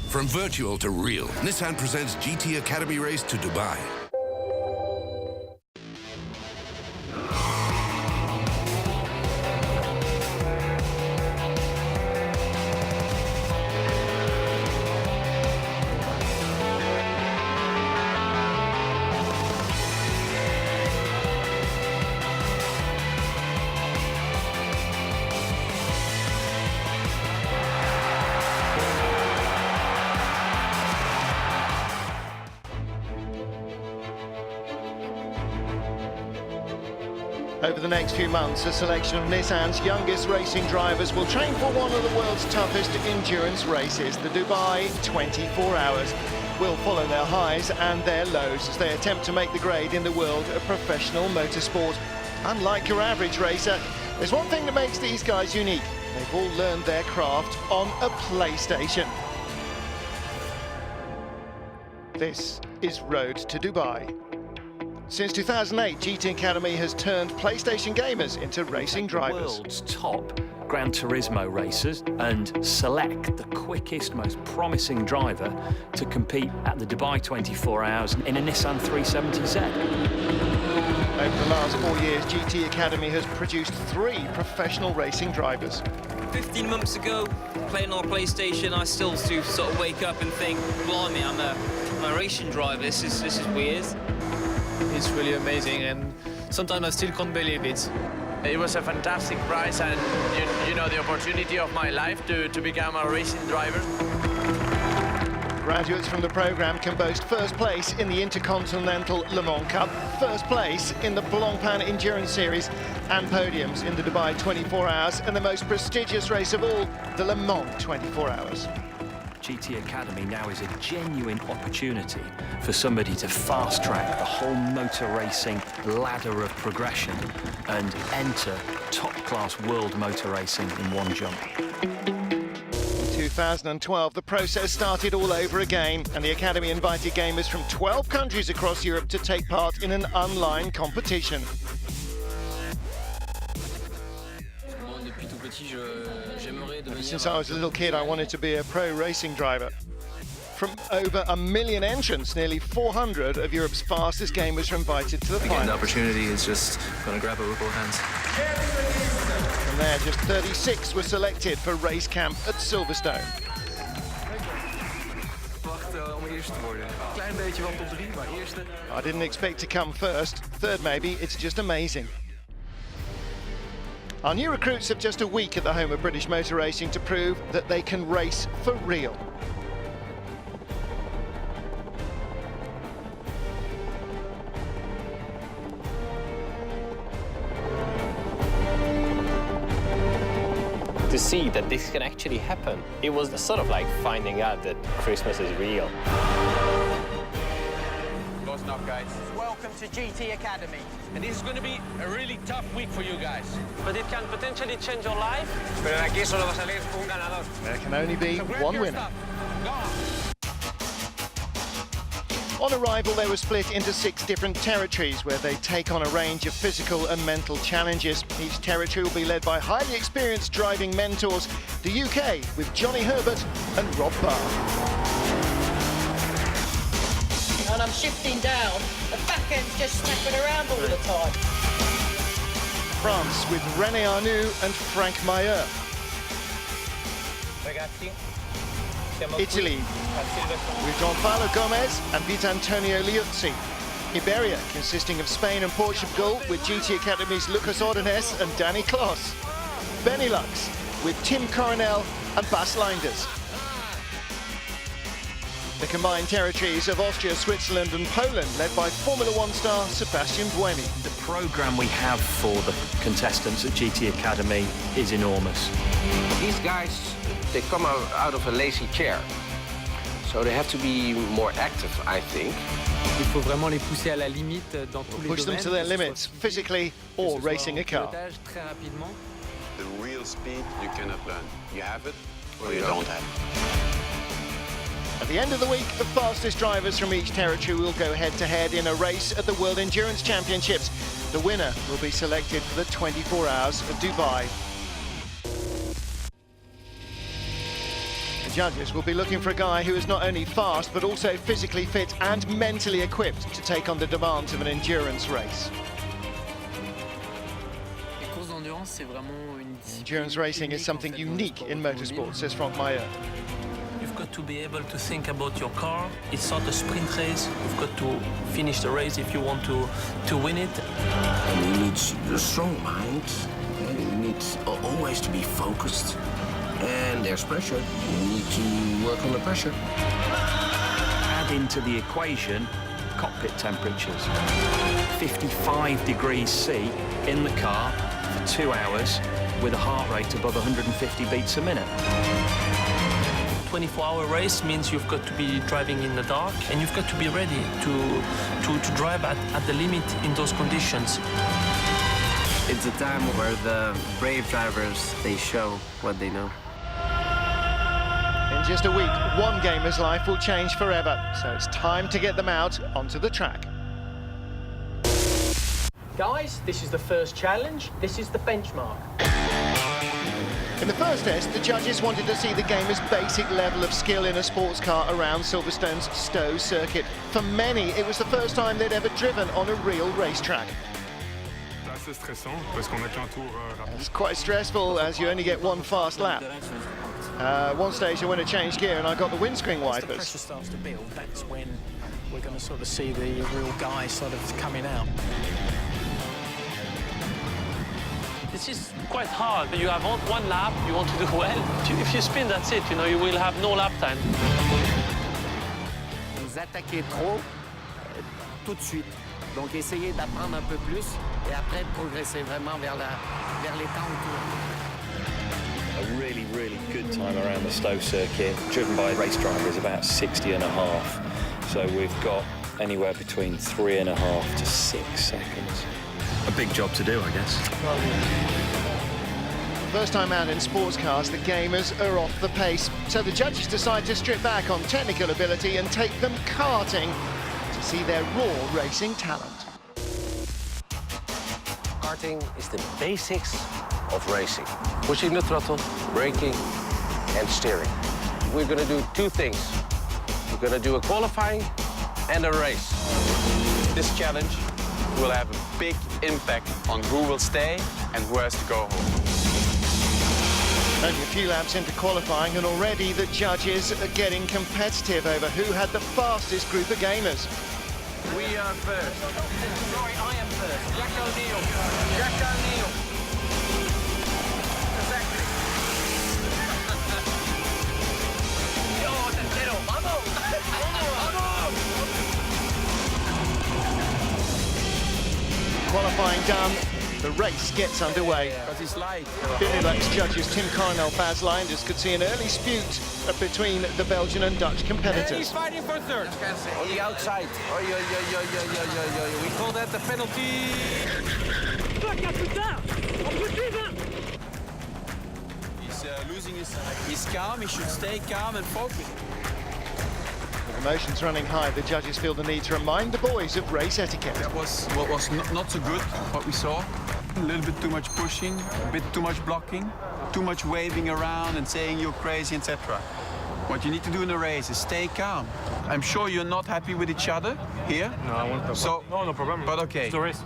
From virtual to real, Nissan presents GT Academy Race to Dubai. Over the next few months, a selection of Nissan's youngest racing drivers will train for one of the world's toughest endurance races, the Dubai 24 Hours. We'll follow their highs and their lows as they attempt to make the grade in the world of professional motorsport. Unlike your average racer, there's one thing that makes these guys unique. They've all learned their craft on a PlayStation. This is Road to Dubai. Since 2008, GT Academy has turned PlayStation gamers into racing drivers. The world's top Gran Turismo racers and select the quickest, most promising driver to compete at the Dubai 24 Hours in a Nissan 370Z. Over the last 4 years, GT Academy has produced 3 professional racing drivers. 15 months ago, playing on PlayStation, I still do sort of wake up and think, blimey, I'm a racing driver. This is weird. It's really amazing, and sometimes I still can't believe it. It was a fantastic prize, and you know, the opportunity of my life to become a racing driver. Graduates from the program can boast first place in the Intercontinental Le Mans Cup, first place in the Blancpain Endurance Series, and podiums in the Dubai 24 Hours and the most prestigious race of all, the Le Mans 24 Hours. GT Academy now is a genuine opportunity for somebody to fast-track the whole motor racing ladder of progression and enter top-class world motor racing in one jump. In 2012, the process started all over again, and the Academy invited gamers from 12 countries across Europe to take part in an online competition. Ever since I was a little kid, I wanted to be a pro racing driver. From over 1 million entrants, nearly 400 of Europe's fastest gamers are invited to the final. The opportunity is just going to grab it with both hands. From there, just 36 were selected for race camp at Silverstone. I didn't expect to come first. Third maybe, it's just amazing. Our new recruits have just a week at the home of British motor racing to prove that they can race for real. To see that this can actually happen, it was sort of like finding out that Christmas is real. Close enough, guys. Welcome to GT Academy. And this is going to be a really tough week for you guys. But it can potentially change your life. Pero de aquí solo va a salir un ganador. There can only be one winner. On arrival, they were split into 6 different territories where they take on a range of physical and mental challenges. Each territory will be led by highly experienced driving mentors. The UK with Johnny Herbert and Rob Barr. And I'm shifting down, the back end's just snapping around all the time. France with René Arnoux and Frank Mayer. Italy with Gonçalo Gomez and Vitantonio Liuzzi. Iberia, consisting of Spain and Portugal, with GT Academy's Lucas Ordonez and Danny Kloss. Benelux with Tim Coronel and Bas Leinders. The combined territories of Austria, Switzerland and Poland, led by Formula One star Sebastian Buemi. The programme we have for the contestants at GT Academy is enormous. These guys, they come out of a lazy chair, so they have to be more active, I think. Il faut vraiment les pousser à la limite dans tous les domaines. Push them to their limits, physically or racing a car. The real speed you cannot learn. You have it or you don't have it. At the end of the week, the fastest drivers from each territory will go head-to-head in a race at the World Endurance Championships. The winner will be selected for the 24 Hours of Dubai. judges will be looking for a guy who is not only fast, but also physically fit and mentally equipped to take on the demands of an endurance race. Endurance racing is something unique in motorsport, says Franck Maillot. You've got to be able to think about your car. It's not a sprint race. You've got to finish the race if you want to win it. And you need a strong mind. You need always to be focused. And there's pressure. You need to work on the pressure. Add into the equation cockpit temperatures. 55 degrees C in the car for 2 hours with a heart rate above 150 beats a minute. 24-hour race means you've got to be driving in the dark and you've got to be ready to drive at the limit in those conditions. It's a time where the brave drivers, they show what they know. In just a week, one gamer's life will change forever, so it's time to get them out onto the track. Guys, this is the first challenge. This is the benchmark. In the first test, the judges wanted to see the gamer's basic level of skill in a sports car around Silverstone's Stowe circuit. For many, it was the first time they'd ever driven on a real racetrack. It's quite stressful as you only get one fast lap. One stage I went to change gear and I got the windscreen wipers. As the pressure starts to build, that's when we're going to sort of see the real guy sort of coming out. This is quite hard, but you have one lap, you want to do well. If you spin, that's it, you know, you will have no lap time. Vous attaquez trop tout de suite. Donc essayez d'apprendre un peu plus et après de progresser vraiment vers les temps autour. A really, really good time around the Stowe circuit, driven by a race driver, is about 60.5. So we've got anywhere between 3.5 to 6 seconds. A big job to do, I guess. First time out in sports cars, the gamers are off the pace. So the judges decide to strip back on technical ability and take them karting to see their raw racing talent. Karting is the basics of racing. Pushing the throttle, braking, and steering. We're going to do two things. We're going to do a qualifying and a race. This challenge will have a big impact on who will stay and who has to go home. Only a few laps into qualifying and already the judges are getting competitive over who had the fastest group of gamers. We are first. Sorry, I am first. Jack O'Neill. Jack O'Neill. Exactly. Yo, tercero, vamos! Qualifying done, the race gets underway. Benelux judges Tim Carnell, Baz Leinders could see an early dispute between the Belgian and Dutch competitors. And he's fighting for third. On the outside. We call that the penalty. He's losing his calm. He should stay calm and focused. With emotions running high, the judges feel the need to remind the boys of race etiquette. That was what was not so good, what we saw. A little bit too much pushing, a bit too much blocking, too much waving around and saying you're crazy, etc. What you need to do in a race is stay calm. I'm sure you're not happy with each other here. No, I want to. So, no problem. But okay. It's the race.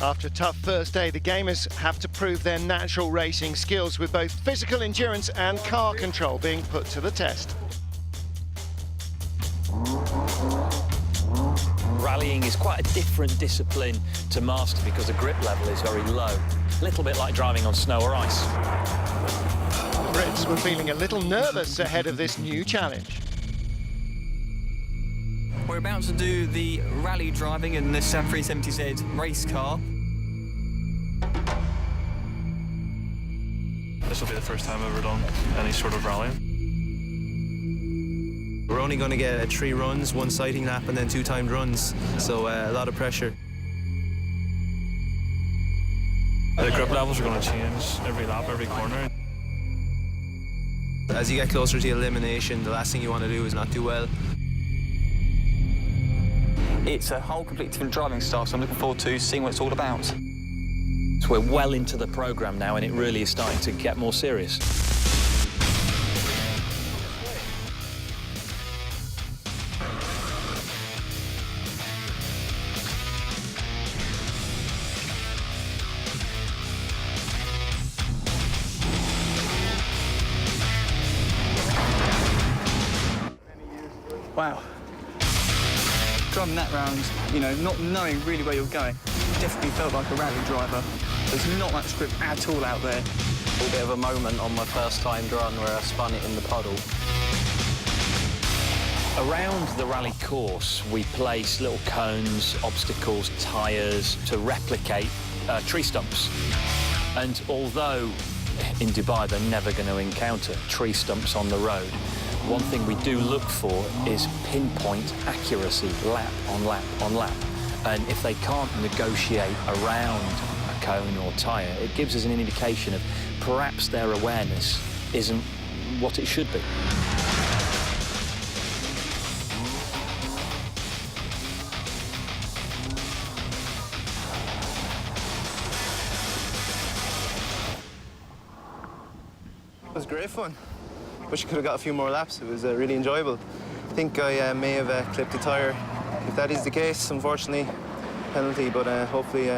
After a tough first day, the gamers have to prove their natural racing skills with both physical endurance and car control being put to the test. Rallying is quite a different discipline to master because the grip level is very low. A little bit like driving on snow or ice. Brits were feeling a little nervous ahead of this new challenge. We're about to do the rally driving in the Sam 370Z race car. This will be the first time I've ever done any sort of rallying. We're only going to get 3 runs, 1 sighting lap and then 2 timed runs, so a lot of pressure. The grip levels are going to change every lap, every corner. As you get closer to elimination, the last thing you want to do is not do well. It's a whole completely different driving style, so I'm looking forward to seeing what it's all about. So we're well into the programme now and it really is starting to get more serious. Wow. Driving that round, you know, not knowing really where you're going, definitely felt like a rally driver. There's not much grip at all out there. A bit of a moment on my first timed run where I spun it in the puddle. Around the rally course, we place little cones, obstacles, tyres to replicate tree stumps. And although in Dubai they're never going to encounter tree stumps on the road, one thing we do look for is pinpoint accuracy, lap on lap on lap. And if they can't negotiate around a cone or tyre, it gives us an indication of perhaps their awareness isn't what it should be. It was great fun. Wish I could have got a few more laps. It was really enjoyable. I think I may have clipped a tyre. If that is the case, unfortunately, penalty, but hopefully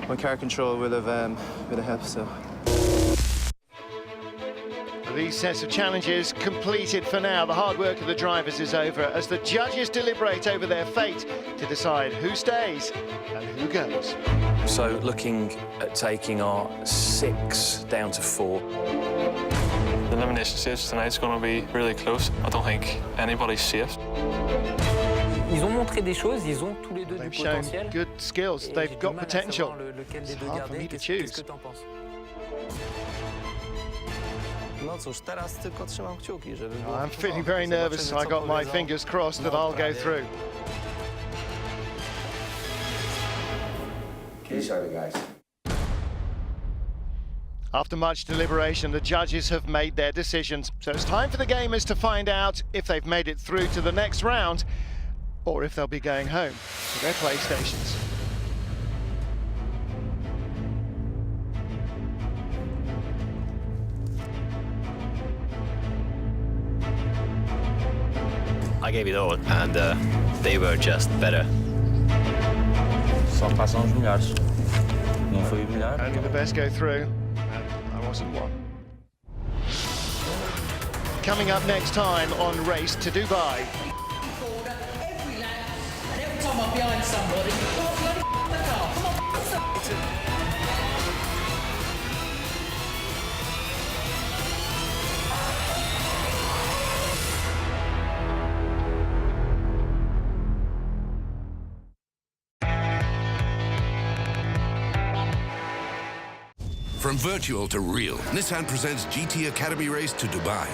my car control will have a bit of help, so. These sets of challenges completed for now. The hard work of the drivers is over as the judges deliberate over their fate to decide who stays and who goes. So looking at taking our 6 down to 4. The elimination stage tonight's going to be really close. I don't think anybody's safe. Ils ont montré des choses, ils ont tous les deux du potentiel. They've shown good skills, they've got potential. It's hard for me to choose. No cóż, teraz tylko trzymam kciuki, żeby... I'm feeling very nervous. I got my fingers crossed that I'll go through. Okay, sorry guys. After much deliberation, the judges have made their decisions. So it's time for the gamers to find out if they've made it through to the next round or if they'll be going home to their PlayStations. I gave it all, and they were just better. Só passam os melhores. Não foi o melhor. Only the best go through, and I wasn't one. Coming up next time on Race to Dubai. Every lap, and every time I'm behind somebody, oh, bloody the car. Come on, From virtual to real, Nissan presents GT Academy Race to Dubai.